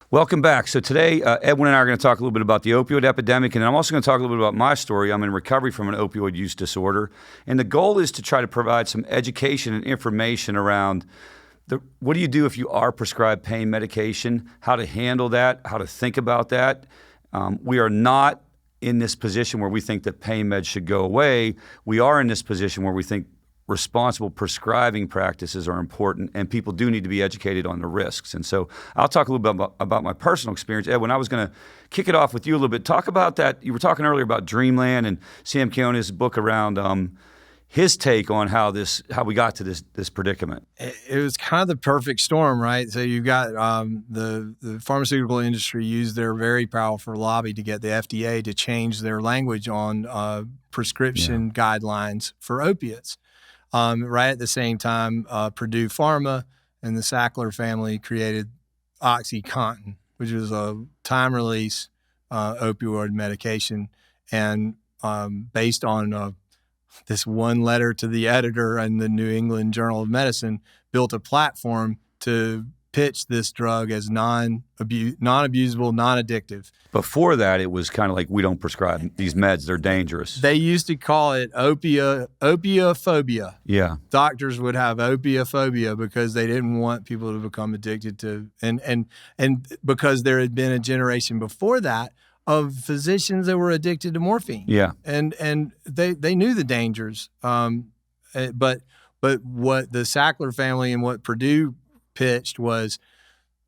Welcome back. So today, Edwin and I are going to talk a little bit about the opioid epidemic, and I'm also going to talk a little bit about my story. I'm in recovery from an opioid use disorder, and the goal is to try to provide some education and information around what do you do if you are prescribed pain medication, how to handle that, how to think about that. We are not in this position where we think that pain meds should go away. We are in this position where we think responsible prescribing practices are important, and people do need to be educated on the risks. And so I'll talk a little bit about my personal experience. Edwin, I was going to kick it off with you a little bit. Talk about that. You were talking earlier about Dreamland and Sam Keona's book around his take on how we got to this predicament. It was kind of the perfect storm, right? So you've got the pharmaceutical industry used their very powerful lobby to get the FDA to change their language on prescription guidelines for opiates. Right at the same time, Purdue Pharma and the Sackler family created OxyContin, which was a time-release opioid medication, and based on this one letter to the editor in the New England Journal of Medicine, built a platform to pitch this drug as non-abusable, non-addictive. Before that, it was kind of like, we don't prescribe these meds, they're dangerous. They used to call it opiophobia. Yeah. Doctors would have opiophobia because they didn't want people to become addicted to, and because there had been a generation before that of physicians that were addicted to morphine. Yeah. And they knew the dangers. But what the Sackler family and what Purdue pitched was,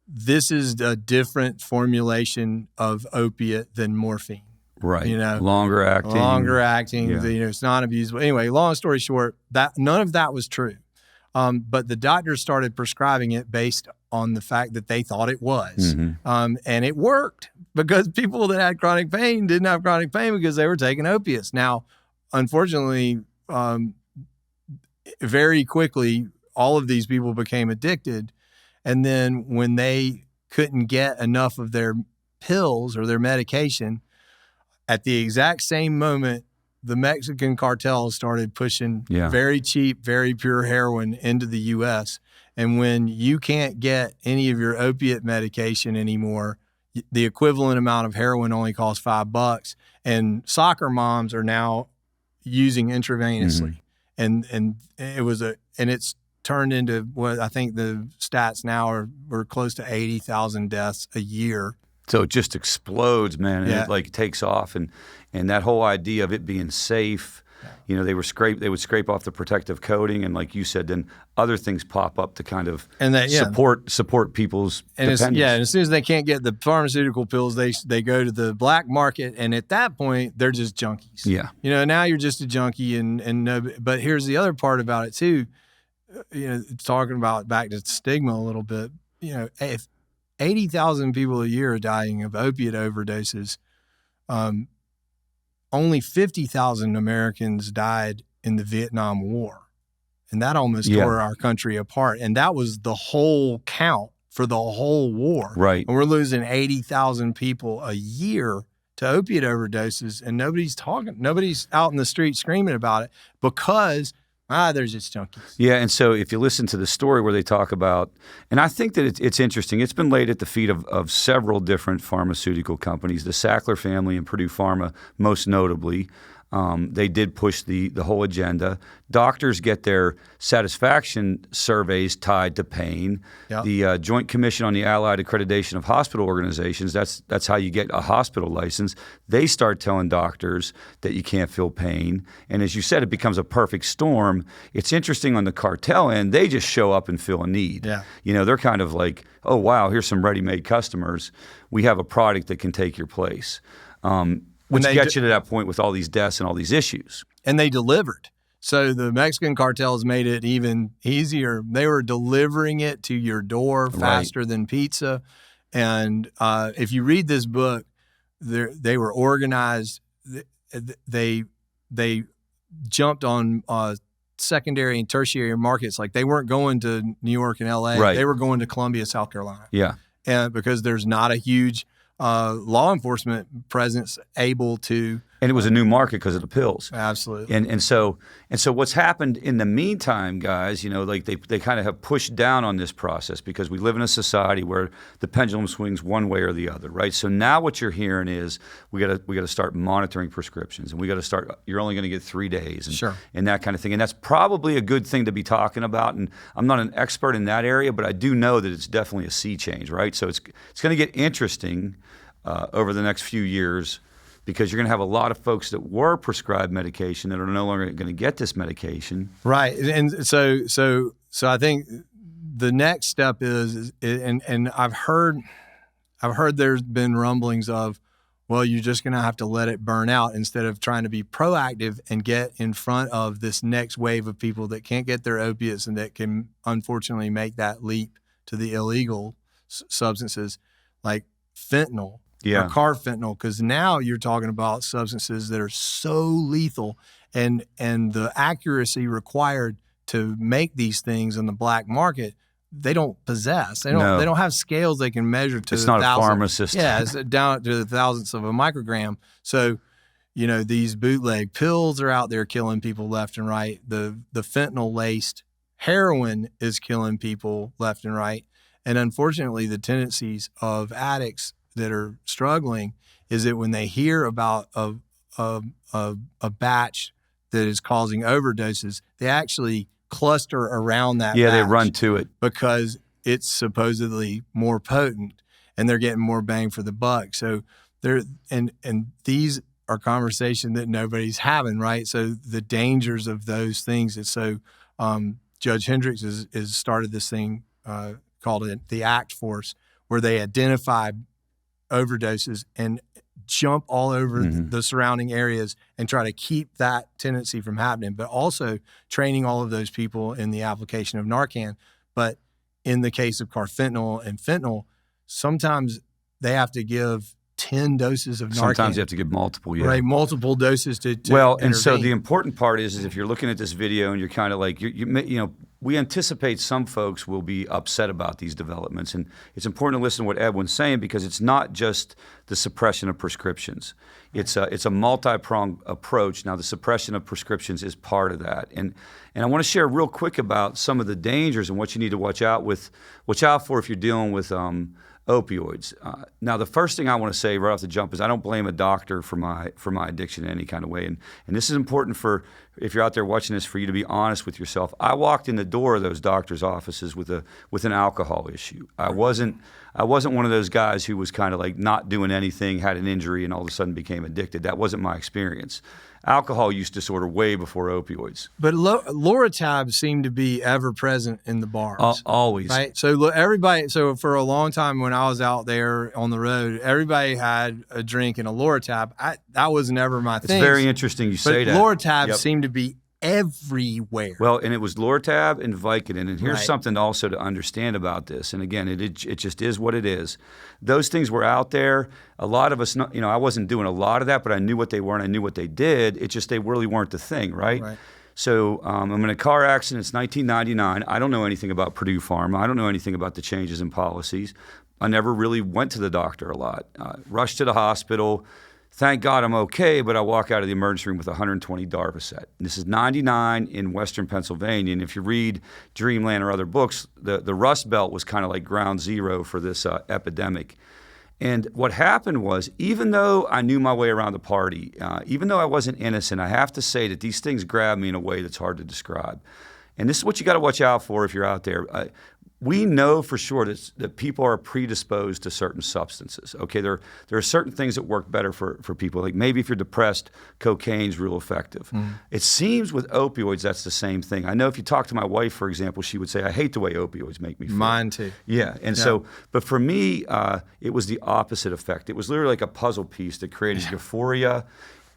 this is a different formulation of opiate than morphine. Right. Longer acting. Yeah. It's non-abusable. Anyway, long story short, that none of that was true. But the doctors started prescribing it based on the fact that they thought it was. Mm-hmm. And it worked because people that had chronic pain didn't have chronic pain because they were taking opiates. Now, unfortunately, very quickly, all of these people became addicted. And then when they couldn't get enough of their pills or their medication, at the exact same moment, the Mexican cartels started pushing very cheap, very pure heroin into the U.S. And when you can't get any of your opiate medication anymore, the equivalent amount of heroin only costs $5. And soccer moms are now using intravenously. Mm-hmm. And it's turned into what I think the stats now we're close to 80,000 deaths a year. So it just explodes, man, and it takes off, and that whole idea of it being safe, they would scrape off the protective coating, and like you said, then other things pop up to kind of support people's dependence. And as soon as they can't get the pharmaceutical pills, they go to the black market, and at that point they're just junkies. Yeah, now you're just a junkie, but here's the other part about it too. Talking about back to stigma a little bit. If 80,000 people a year are dying of opiate overdoses, only 50,000 Americans died in the Vietnam War. And that almost tore our country apart. And that was the whole count for the whole war. Right. And we're losing 80,000 people a year to opiate overdoses, and nobody's out in the street screaming about it because they're just junkies. Yeah, and so if you listen to the story where they talk about, and I think that it's interesting, it's been laid at the feet of several different pharmaceutical companies, the Sackler family and Purdue Pharma most notably. They did push the whole agenda. Doctors get their satisfaction surveys tied to pain. Yep. The Joint Commission on the Allied Accreditation of Hospital Organizations, that's how you get a hospital license. They start telling doctors that you can't feel pain. And as you said, it becomes a perfect storm. It's interesting on the cartel end, they just show up and feel a need. Yeah. They're kind of like, oh, wow, here's some ready-made customers. We have a product that can take your place. Which gets you to that point with all these deaths and all these issues. And they delivered. So the Mexican cartels made it even easier. They were delivering it to your door faster than pizza. And if you read this book, they were organized. They jumped on secondary and tertiary markets. Like they weren't going to New York and L.A. Right. They were going to Columbia, South Carolina. Yeah. And because there's not a huge law enforcement presence able to And it was a new market because of the pills. Absolutely. And so what's happened in the meantime, guys, like they kind of have pushed down on this process because we live in a society where the pendulum swings one way or the other, right? So now what you're hearing is we got to start monitoring prescriptions, and we got to start. You're only going to get 3 days, and, Sure. and that kind of thing. And that's probably a good thing to be talking about. And I'm not an expert in that area, but I do know that it's definitely a sea change, right? So it's going to get interesting over the next few years, because you're going to have a lot of folks that were prescribed medication that are no longer going to get this medication. Right. And so I think the next step is and I've heard there's been rumblings of, well, you're just going to have to let it burn out instead of trying to be proactive and get in front of this next wave of people that can't get their opiates and that can unfortunately make that leap to the illegal substances like fentanyl. Yeah. Or carfentanyl, because now you're talking about substances that are so lethal, and the accuracy required to make these things in the black market, they don't possess. They don't have scales they can measure to. It's not a pharmacist. Yeah, it's down to the thousandths of a microgram. So, these bootleg pills are out there killing people left and right. The fentanyl laced heroin is killing people left and right, and unfortunately, the tendencies of addicts that are struggling is that when they hear about a batch that is causing overdoses, they actually cluster around that Yeah, batch they run to it because it's supposedly more potent and they're getting more bang for the buck. So and these are conversations that nobody's having, right? So the dangers of those things. And so Judge Hendricks has started this thing called the ACT Force, where they identify overdoses and jump all over the surrounding areas and try to keep that tendency from happening, but also training all of those people in the application of Narcan. But in the case of carfentanyl and fentanyl, sometimes they have to give 10 doses of Narcan. Sometimes you have to give multiple, yeah. Right, multiple doses to well, intervene. And so the important part is if you're looking at this video and you're kind of like, we anticipate some folks will be upset about these developments. And it's important to listen to what Edwin's saying, because it's not just the suppression of prescriptions. It's a multi-pronged approach. Now, the suppression of prescriptions is part of that. And I want to share real quick about some of the dangers and what you need to watch out for if you're dealing with opioids. Now, the first thing I want to say right off the jump is I don't blame a doctor for my addiction in any kind of way. And this is important for, if you're out there watching this, for you to be honest with yourself. I walked in the door of those doctors' offices with an alcohol issue. I wasn't one of those guys who was kind of like not doing anything, had an injury, and all of a sudden became addicted. That wasn't my experience. Alcohol use disorder way before opioids. But Loratab seemed to be ever present in the bars. Always. Right? So for a long time when I was out there on the road, everybody had a drink and a Loratab. That was never my thing. It's very interesting you say that. Loratab seemed to be everywhere. Well, and it was Loratab and Vicodin. And here's Right. something also to understand about this. And again, it just is what it is. Those things were out there. A lot of us, I wasn't doing a lot of that, but I knew what they were and I knew what they did. It's just they really weren't the thing, right? Right. So I'm in a car accident. It's 1999. I don't know anything about Purdue Pharma. I don't know anything about the changes in policies. I never really went to the doctor a lot. Rushed to the hospital. Thank God I'm okay, but I walk out of the emergency room with 120 Darvocet. This is 99 in Western Pennsylvania, and if you read Dreamland or other books, the Rust Belt was kind of like ground zero for this epidemic. And what happened was, even though I knew my way around the party, even though I wasn't innocent, I have to say that these things grabbed me in a way that's hard to describe. And this is what you got to watch out for if you're out there. We know for sure that people are predisposed to certain substances. Okay, there are certain things that work better for people. Like maybe if you're depressed, cocaine's real effective. It seems with opioids that's the same thing. I know if you talk to my wife, for example, she would say, "I hate the way opioids make me feel." Mine too. Yeah, and so, but for me, it was the opposite effect. It was literally like a puzzle piece that created euphoria.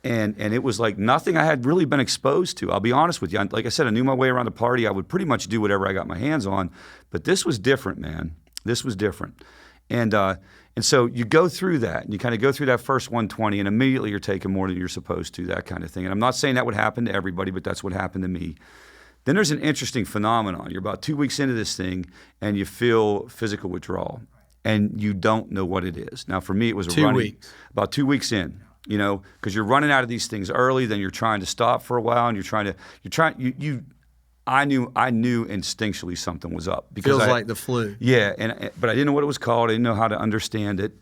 And it was like nothing I had really been exposed to. I'll be honest with you. Like I said, I knew my way around the party. I would pretty much do whatever I got my hands on. But this was different, man. This was different. And so you go through that, and you kind of go through that first 120, and immediately you're taking more than you're supposed to, that kind of thing. And I'm not saying that would happen to everybody, but that's what happened to me. Then there's an interesting phenomenon. You're about 2 weeks into this thing, and you feel physical withdrawal, and you don't know what it is. Now, for me, it was about 2 weeks in. because you're running out of these things early, then you're trying to stop for a while, and I knew instinctually something was up. Because Feels like the flu. Yeah, but I didn't know what it was called. I didn't know how to understand it.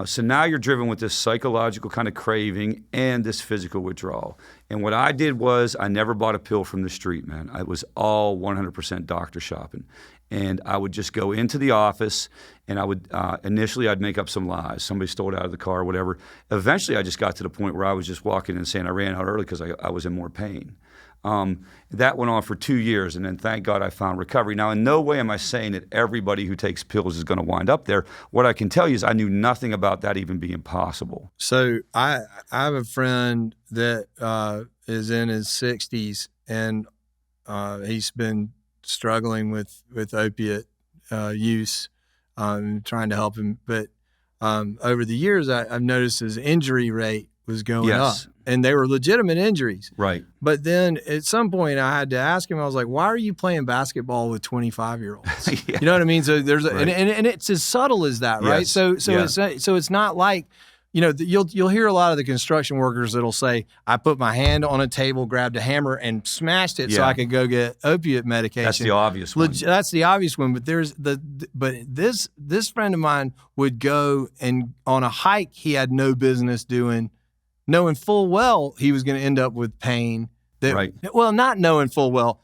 So now you're driven with this psychological kind of craving and this physical withdrawal. And what I did was I never bought a pill from the street, man. I was all 100% doctor shopping. And I would just go into the office, and I would initially I'd make up some lies. Somebody stole it out of the car or whatever. Eventually I just got to the point where I was just walking and saying I ran out early because I was in more pain. That went on for 2 years, and then thank God I found recovery. Now, in no way am I saying that everybody who takes pills is going to wind up there. What I can tell you is I knew nothing about that even being possible. So I have a friend that is in his 60s, and he's been struggling with opiate use, trying to help him. But over the years, I've noticed his injury rate was going up. And they were legitimate injuries. Right. But then at some point I had to ask him, I was like, why are you playing basketball with 25-year-olds? Yeah. You know what I mean? So there's Right. and it's as subtle as that, right? Yes. So it's not like, you'll hear a lot of the construction workers that'll say, I put my hand on a table, grabbed a hammer, and smashed it so I could go get opiate medication. That's the obvious one. That's the obvious one. But this friend of mine would go, and on a hike he had no business doing, knowing full well he was going to end up with pain. Right. Well, not knowing full well.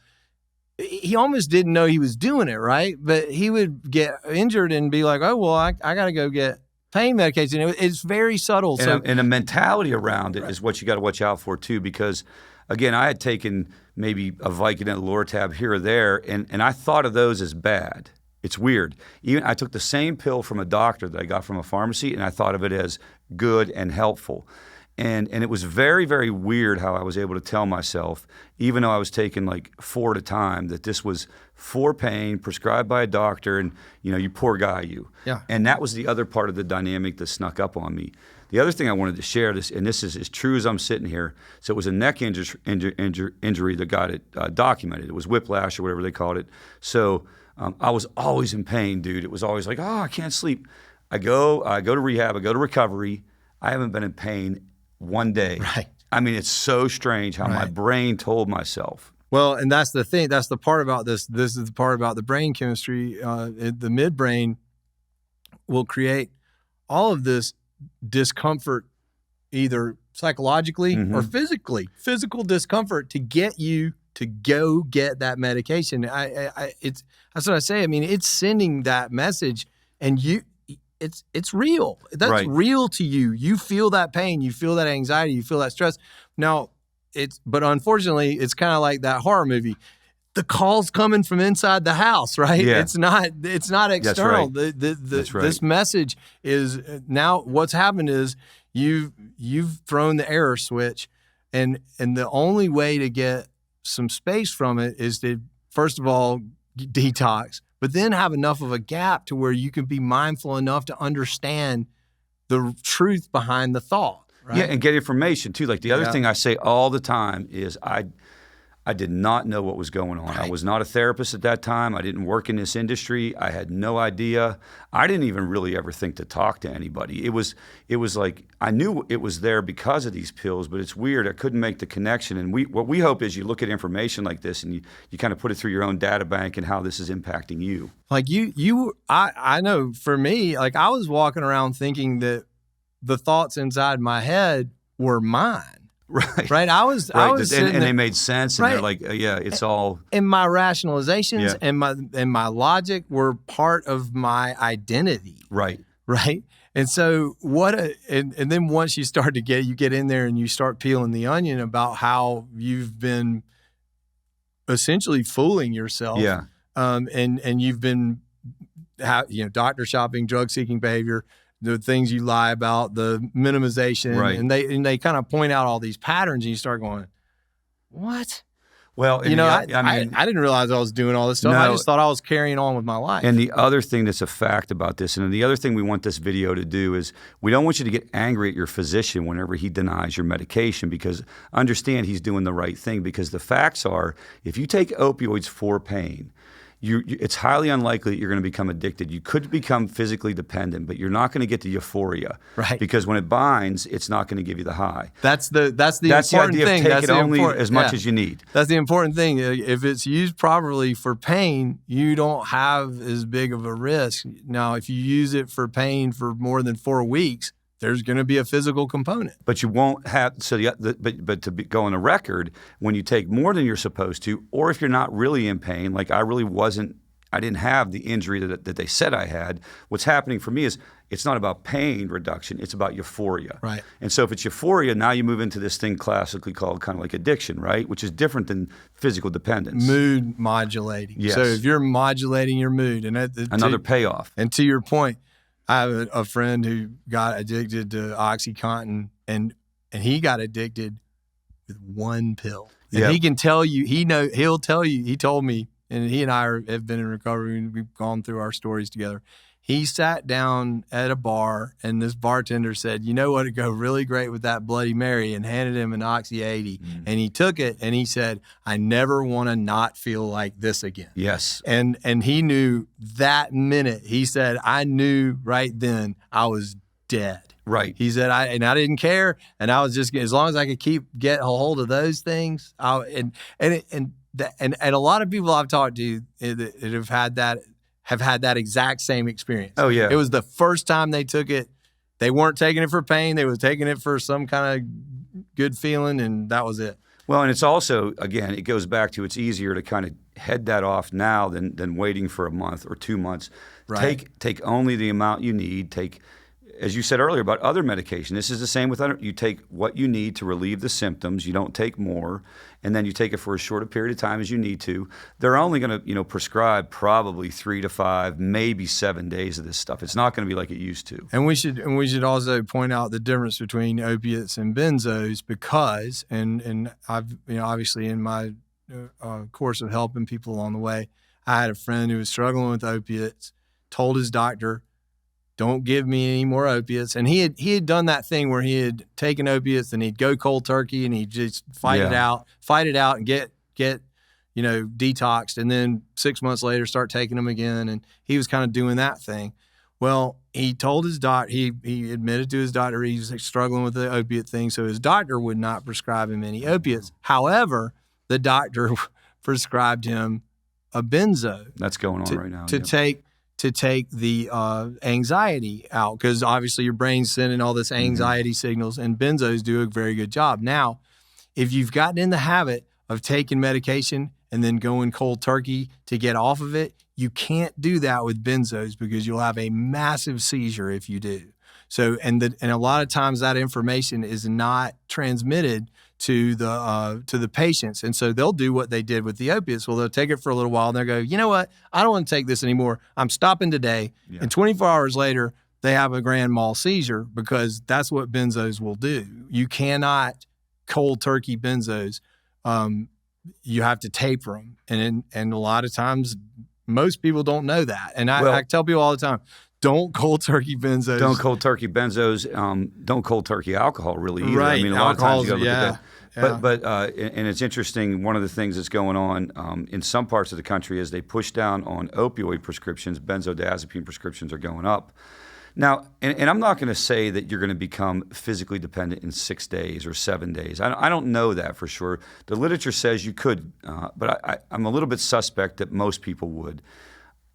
He almost didn't know he was doing it, right? But he would get injured and be like, oh, well, I got to go get pain medication. It's very subtle. And a mentality around it is what you got to watch out for, too, because, again, I had taken maybe a Vicodin, a Loratab here or there, and I thought of those as bad. It's weird. Even I took the same pill from a doctor that I got from a pharmacy, and I thought of it as good and helpful. And it was very, very weird how I was able to tell myself, even though I was taking like 4 at a time, that this was for pain, prescribed by a doctor, and, you poor guy, you. Yeah. And that was the other part of the dynamic that snuck up on me. The other thing I wanted to share, and this is as true as I'm sitting here, so it was a neck injury that got it documented. It was whiplash or whatever they called it. So I was always in pain, dude. It was always like, I can't sleep. I go to rehab, I go to recovery. I haven't been in pain one day. Right. I mean, it's so strange how my brain told myself. Well, and that's the thing. That's the part about this. This is the part about the brain chemistry. The midbrain will create all of this discomfort, either psychologically or physically, physical discomfort to get you to go get that medication. That's what I say. I mean, it's sending that message, and it's real. That's real to you. You feel that pain. You feel that anxiety. You feel that stress. Now, but unfortunately, it's kind of like that horror movie. The call's coming from inside the house, right? Yeah. It's not external. That's right. This message is now what's happened is you've thrown the error switch, and the only way to get some space from it is to, first of all, detox, but then have enough of a gap to where you can be mindful enough to understand the truth behind the thought. Right? Yeah, and get information too. Like the other thing I say all the time is I did not know what was going on. Right. I was not a therapist at that time. I didn't work in this industry. I had no idea. I didn't even really ever think to talk to anybody. It was like I knew it was there because of these pills, but it's weird. I couldn't make the connection. And what we hope is you look at information like this and you kind of put it through your own data bank and how this is impacting you. Like I know for me, like I was walking around thinking that the thoughts inside my head were mine. Right. I was and they made sense. And they're like, it's all. And my rationalizations and my logic were part of my identity. Right. And so and then once you start to get in there and you start peeling the onion about how you've been essentially fooling yourself. Yeah. And you've been, doctor shopping, drug seeking behavior, the things you lie about, the minimization, right. and they kind of point out all these patterns, and you start going, "What?" Well, I didn't realize I was doing all this stuff. No. I just thought I was carrying on with my life. And the other thing that's a fact about this, and the other thing we want this video to do is we don't want you to get angry at your physician whenever he denies your medication, because understand he's doing the right thing. Because the facts are, if you take opioids for pain, it's highly unlikely that you're going to become addicted. You could become physically dependent, but you're not going to get the euphoria, right? Because when it binds, it's not going to give you the high. That's the important idea thing. Take it only as much as you need. That's the important thing. If it's used properly for pain, you don't have as big of a risk. Now, if you use it for pain for more than 4 weeks, there's going to be a physical component. But you won't have, but to go on a record, when you take more than you're supposed to, or if you're not really in pain, like I didn't have the injury that they said I had. What's happening for me is it's not about pain reduction, it's about euphoria. Right. And so if it's euphoria, now you move into this thing classically called kind of like addiction, right? Which is different than physical dependence. Mood modulating. Yes. So if you're modulating your mood. Another payoff. And to your point, I have a friend who got addicted to OxyContin, and he got addicted with one pill. And he can tell you, he'll tell you, he told me, and he and I have been in recovery, and we've gone through our stories together. He sat down at a bar, and this bartender said, you know what would go really great with that Bloody Mary, and handed him an Oxy 80. And he took it, and he said, I never want to not feel like this again. Yes. And he knew that minute, he said, I knew right then I was dead. Right. He said, I didn't care, and I was just, as long as I could get a hold of those things, and a lot of people I've talked to that have had that exact same experience. Oh, yeah. It was the first time they took it. They weren't taking it for pain. They were taking it for some kind of good feeling, and that was it. Well, and it's also, again, it goes back to it's easier to kind of head that off now than waiting for a month or 2 months. Right. Take only the amount you need. Take, as you said earlier about other medication, this is the same with other. You take what you need to relieve the symptoms. You don't take more, and then you take it for as short a period of time as you need to. They're only going to, prescribe probably 3 to 5, maybe 7 days of this stuff. It's not going to be like it used to. And we should also point out the difference between opiates and benzos, because and I've obviously in my course of helping people along the way, I had a friend who was struggling with opiates, told his doctor, don't give me any more opiates. And he had done that thing where he had taken opiates and he'd go cold turkey and he'd just fight it out and get detoxed. And then 6 months later, start taking them again. And he was kind of doing that thing. Well, he told his doctor, he admitted to his doctor he was struggling with the opiate thing. So his doctor would not prescribe him any opiates. However, the doctor prescribed him a benzo. That's going on right now. To take the anxiety out, because obviously your brain's sending all this anxiety signals, and benzos do a very good job. Now, if you've gotten in the habit of taking medication and then going cold turkey to get off of it, you can't do that with benzos, because you'll have a massive seizure if you do. So, and a lot of times that information is not transmitted to the patients. And so they'll do what they did with the opiates. Well, they'll take it for a little while and they'll go, you know what? I don't want to take this anymore. I'm stopping today. Yeah. And 24 hours later, they have a grand mal seizure, because that's what benzos will do. You cannot cold turkey benzos. You have to taper them. And a lot of times most people don't know that. And I tell people all the time, don't cold turkey benzos. Don't cold turkey benzos. Don't cold turkey alcohol really either. Right. I mean, a lot of times you got to look at that. But and it's interesting, one of the things that's going on in some parts of the country is they push down on opioid prescriptions. Benzodiazepine prescriptions are going up. Now, and I'm not going to say that you're going to become physically dependent in 6 days or 7 days. I don't know that for sure. The literature says you could, but I'm a little bit suspect that most people would.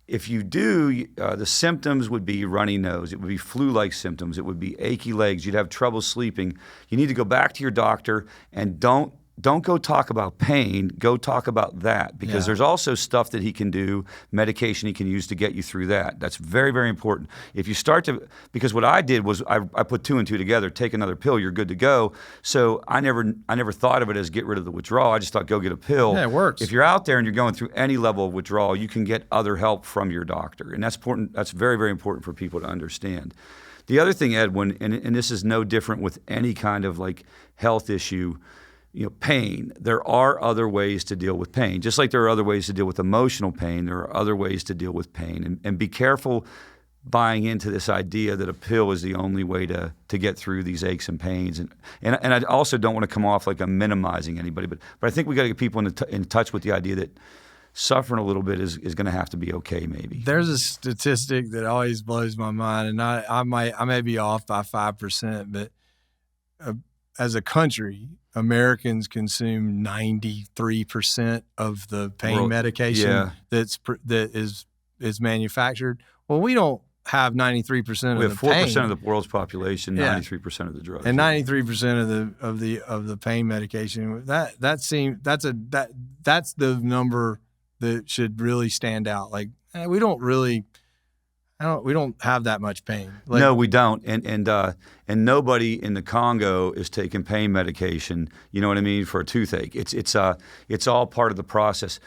If you do, the symptoms would be runny nose. It would be flu-like symptoms. It would be achy legs. You'd have trouble sleeping. You need to go back to your doctor, and don't go talk about pain. Go talk about that, because there's also stuff that he can do, medication he can use to get you through that. That's very, very important. If you start to, because what I did was I put 2 and 2 together, take another pill, you're good to go. So I never thought of it as get rid of the withdrawal. I just thought go get a pill. Yeah, it works. If you're out there and you're going through any level of withdrawal, you can get other help from your doctor. And that's important. That's very, very important for people to understand. The other thing, Edwin, and this is no different with any kind of like health issue, pain. There are other ways to deal with pain. Just like there are other ways to deal with emotional pain, there are other ways to deal with pain. And be careful buying into this idea that a pill is the only way to get through these aches and pains. And I also don't want to come off like I'm minimizing anybody, but I think we got to get people in touch with the idea that suffering a little bit is going to have to be okay, maybe. There's a statistic that always blows my mind, and I may be off by 5%, but as a country, Americans consume 93% of the pain medication that is manufactured. Well, we don't have 93% we of have the 4% pain. of the world's population, 93% of the drugs, and 93% of the pain medication. That's the number that should really stand out. Like we don't have that much pain. Like, no, we don't, and nobody in the Congo is taking pain medication. You know what I mean, for a toothache. It's all part of the process.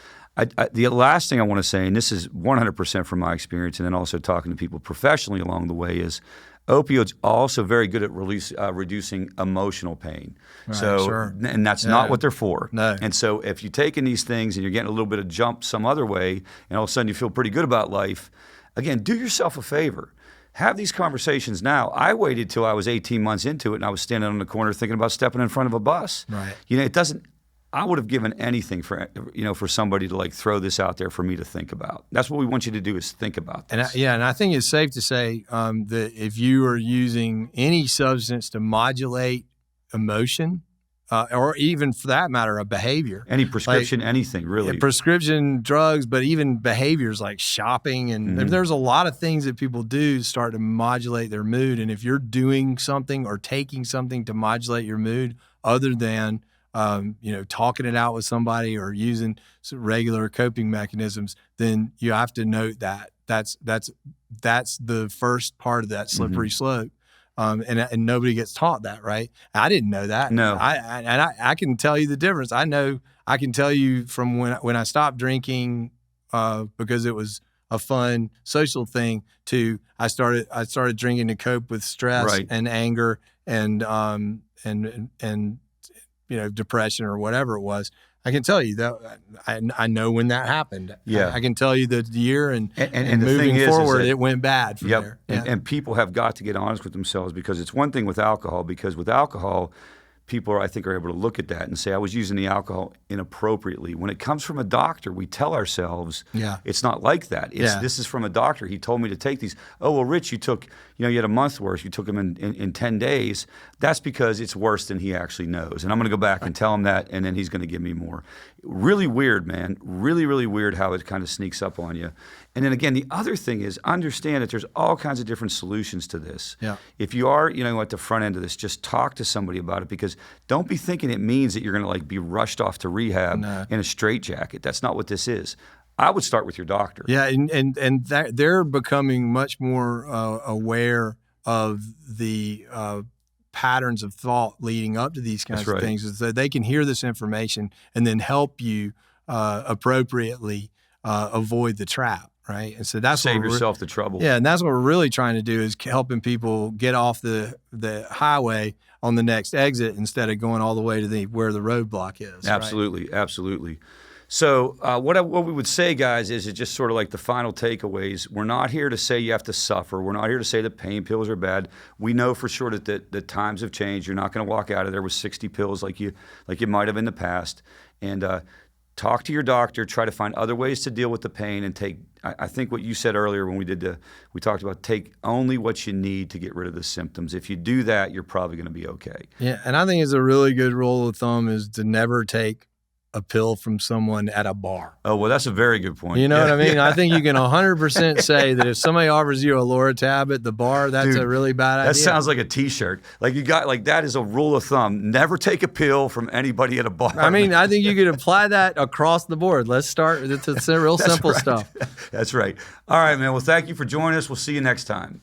The last thing I want to say, and this is 100% from my experience, and then also talking to people professionally along the way, is opioids also very good at reducing emotional pain. Right, so, sure. And that's not what they're for. No. And so if you're taking these things and you're getting a little bit of jump some other way, and all of a sudden you feel pretty good about life, again, do yourself a favor. Have these conversations now. I waited till I was 18 months into it, and I was standing on the corner thinking about stepping in front of a bus. Right. You know, it doesn't. I would have given anything for somebody to like throw this out there for me to think about. That's what we want you to do, is think about this. And I think it's safe to say that if you are using any substance to modulate emotion, or even for that matter, a behavior, any prescription, anything really, prescription drugs, but even behaviors like shopping, and there's a lot of things that people do to start to modulate their mood. And if you're doing something or taking something to modulate your mood, other than talking it out with somebody or using some regular coping mechanisms, then you have to note that that's the first part of that slippery slope. And nobody gets taught that, right? I didn't know that. No. I can tell you the difference. I can tell you from when I stopped drinking because it was a fun social thing, to I started drinking to cope with stress and anger and depression or whatever it was. I can tell you that I know when that happened. Yeah. I can tell you the year and the moving thing forward, is that, it went bad from there. Yeah. And people have got to get honest with themselves, because it's one thing with alcohol, because with alcohol, people I think are able to look at that and say, I was using the alcohol inappropriately. When it comes from a doctor, we tell ourselves it's not like that. This is from a doctor. He told me to take these. Oh, well, Rich, you had a month worth. You took them in 10 days. That's because it's worse than he actually knows. And I'm going to go back and tell him that, and then he's going to give me more. Really weird, man. Really, really weird how it kind of sneaks up on you. And then again, the other thing is, understand that there's all kinds of different solutions to this. Yeah. If you are, at the front end of this, just talk to somebody about it, because don't be thinking it means that you're going to like be rushed off to rehab in a straitjacket. That's not what this is. I would start with your doctor. Yeah, and they're becoming much more aware of the patterns of thought leading up to these kinds of things, so they can hear this information and then help you appropriately avoid the trap. Right, and so that's save yourself the trouble. Yeah, and that's what we're really trying to do, is helping people get off the highway on the next exit instead of going all the way to where the roadblock is. Absolutely, absolutely. So what we would say, guys, is just sort of like the final takeaways. We're not here to say you have to suffer. We're not here to say that pain pills are bad. We know for sure that the times have changed. You're not going to walk out of there with 60 pills like you might have in the past. And talk to your doctor. Try to find other ways to deal with the pain, and take. I think what you said earlier when we talked about take only what you need to get rid of the symptoms. If you do that, you're probably going to be okay. Yeah, and I think it's a really good rule of thumb is to never take a pill from someone at a bar. Oh, well, that's a very good point. You know what I mean? I think you can 100% say that if somebody offers you a Loratab at the bar, that's a really bad idea. That sounds like a T-shirt. That is a rule of thumb. Never take a pill from anybody at a bar. I mean, I think you could apply that across the board. Let's start. It's real simple stuff. That's right. All right, man. Well, thank you for joining us. We'll see you next time.